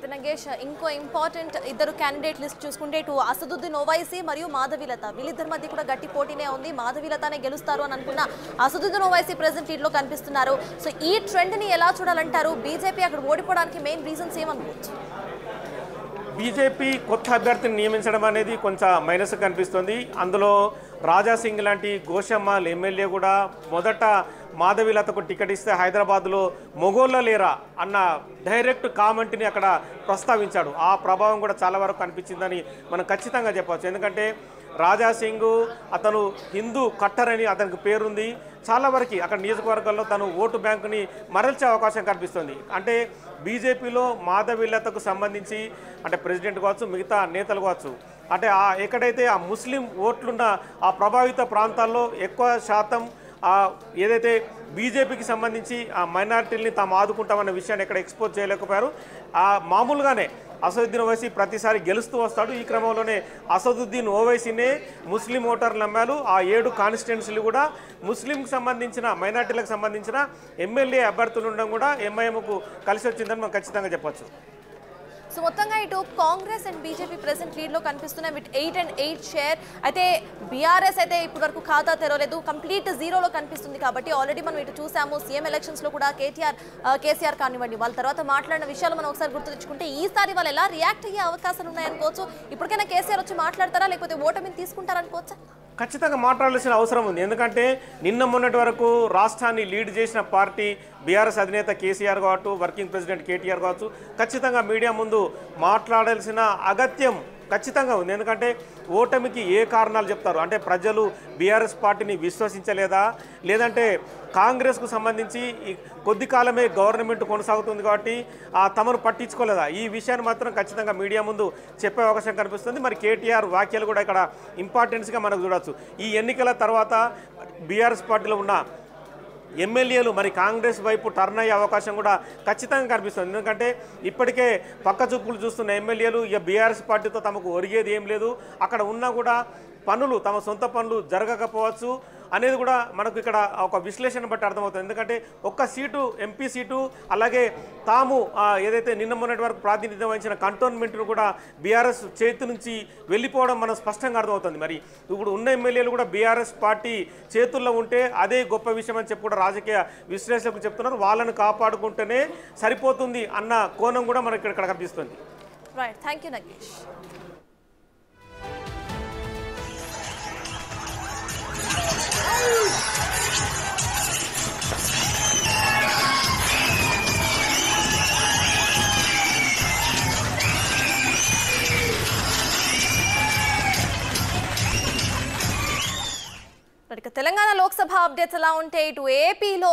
Right Nagesh ఇంకో important ఇద్దరు candidate list చూసుకుంటే ఇటు అసదుద్దీన్ ఓవైసీ మరియు మాధవీలత వీళ్ళిద్దరి మధ్య కూడా గట్టి పోటీనే ఉంది. మాధవీలతనే గెలుస్తారు అని అనుకున్న అసదుద్దీన్ ఓవైసీ ప్రెసెంట్ లీడ్ లో కనిపిస్తున్నారు. సో ఈ ట్రెండ్ ని ఎలా చూడాలంటారు? బీజేపీ అక్కడ ఓడిపోవడానికి మెయిన్ రీజన్స్ ఏమనుకోవచ్చు? బీజేపీ కొత్త అభ్యర్థిని నియమించడం అనేది కొంచెం మైనస్ కనిపిస్తుంది. అందులో రాజాసింగ్ లాంటి గోషమ్మాల్ ఎమ్మెల్యే కూడా మొదట మాధవీలతకు టికెట్ ఇస్తే హైదరాబాద్లో మొగోళ్ళ లేరా అన్న డైరెక్ట్ కామెంట్ని అక్కడ ప్రస్తావించాడు. ఆ ప్రభావం కూడా చాలా వరకు కనిపించిందని మనం ఖచ్చితంగా చెప్పవచ్చు. ఎందుకంటే రాజాసింగ్ అతను హిందూ కట్టర్ అని అతనికి పేరుంది. చాలా వరకు అక్కడ నియోజకవర్గాల్లో తను ఓటు బ్యాంకుని మరల్చే అవకాశం కనిపిస్తుంది. అంటే బీజేపీలో మాధవీలతకు సంబంధించి అంటే ప్రెసిడెంట్ కావచ్చు, మిగతా నేతలు కావచ్చు, అంటే ఎక్కడైతే ఆ ముస్లిం ఓట్లున్న ఆ ప్రభావిత ప్రాంతాల్లో ఎక్కువ శాతం ఏదైతే బీజేపీకి సంబంధించి ఆ మైనారిటీలని తాము ఆదుకుంటామన్న విషయాన్ని ఎక్కడ ఎక్స్పోజ్ చేయలేకపోయారు. మామూలుగానే అసదుద్దీన్ ఓవైసీ ప్రతిసారి గెలుస్తూ వస్తాడు. ఈ క్రమంలోనే అసదుద్దీన్ ఓవైసీనే ముస్లిం ఓటర్లు నమ్మారు. ఆ 7 కాన్స్టిట్యున్సీలు కూడా ముస్లింకి సంబంధించిన మైనారిటీలకు సంబంధించిన ఎమ్మెల్యే అభ్యర్థులు ఉండడం కూడా ఎంఐఎంకు కలిసి వచ్చిందని మనం ఖచ్చితంగా చెప్పొచ్చు. సో మొత్తంగా ఇటు Congress and BJP present lead లో కనిపిస్తున్నాయి విత్ 8 and 8 షేర్. అయితే బీఆర్ఎస్ అయితే ఇప్పటి వరకు ఖాతా తెరవలేదు, కంప్లీట్ జీరోలో కనిపిస్తుంది. కాబట్టి ఆల్రెడీ మనం ఇటు చూసాము సీఎం ఎలక్షన్స్ లో కూడా కేసీఆర్ కానివ్వండి వాళ్ళ తర్వాత మాట్లాడిన విషయాలు మనం ఒకసారి గుర్తు తెచ్చుకుంటే ఈసారి వాళ్ళు ఎలా రియాక్ట్ అయ్యే అవకాశాలు ఉన్నాయనుకోవచ్చు. ఇప్పటికైనా కేసీఆర్ వచ్చి మాట్లాడతారా లేకపోతే ఓటమిని తీసుకుంటారనుకోవచ్చా? ఖచ్చితంగా మాట్లాడాల్సిన అవసరం ఉంది. ఎందుకంటే నిన్న మొన్నటి వరకు రాష్ట్రాన్ని లీడ్ చేసిన పార్టీ బీఆర్ఎస్ అధినేత కేసీఆర్ కావచ్చు, వర్కింగ్ ప్రెసిడెంట్ కేటీఆర్ కావచ్చు, ఖచ్చితంగా మీడియా ముందు మాట్లాడాల్సిన అగత్యం ఖచ్చితంగా ఉంది. ఎందుకంటే ఓటమికి ఏ కారణాలు చెప్తారు అంటే ప్రజలు బీఆర్ఎస్ పార్టీని విశ్వసించలేదా, లేదంటే కాంగ్రెస్కు సంబంధించి కొద్ది కాలమే గవర్నమెంట్ కొనసాగుతుంది కాబట్టి తమను పట్టించుకోలేదా, ఈ విషయాన్ని మాత్రం ఖచ్చితంగా మీడియా ముందు చెప్పే అవకాశం కనిపిస్తుంది. మరి కేటీఆర్ వ్యాఖ్యలు కూడా ఇక్కడ ఇంపార్టెన్స్గా మనకు చూడవచ్చు. ఈ ఎన్నికల తర్వాత బీఆర్ఎస్ పార్టీలో ఉన్న ఎమ్మెల్యేలు మరి కాంగ్రెస్ వైపు టర్న్ అయ్యే అవకాశం కూడా ఖచ్చితంగా కనిపిస్తుంది. ఎందుకంటే ఇప్పటికే పక్క చూపులు చూస్తున్న ఎమ్మెల్యేలు ఇక బీఆర్ఎస్ పార్టీతో తమకు ఒరిగేది ఏం లేదు, అక్కడ ఉన్నా కూడా పనులు తమ సొంత పనులు జరగకపోవచ్చు అనేది కూడా మనకు ఇక్కడ ఒక విశ్లేషణ బట్టి అర్థమవుతుంది. ఎందుకంటే ఒక్క సీటు ఎంపీ సీటు అలాగే తాము ఏదైతే నిన్న మొన్నటి వరకు ప్రాతినిధ్యం వహించిన కంటోన్మెంట్ను కూడా బీఆర్ఎస్ చేతి నుంచి వెళ్ళిపోవడం మనం స్పష్టంగా అర్థమవుతుంది. మరి ఇప్పుడు ఉన్న ఎమ్మెల్యేలు కూడా బీఆర్ఎస్ పార్టీ చేతుల్లో ఉంటే అదే గొప్ప విషయం అని చెప్పి కూడా రాజకీయ విశ్లేషకులు చెప్తున్నారు. వాళ్ళను కాపాడుకుంటేనే సరిపోతుంది అన్న కోణం కూడా మనకి ఇక్కడ కనిపిస్తుంది. Right, thank you Nagesh. Telangana Lok Sabha updates ఎలా ఉంటే ఇటు ఏపీలో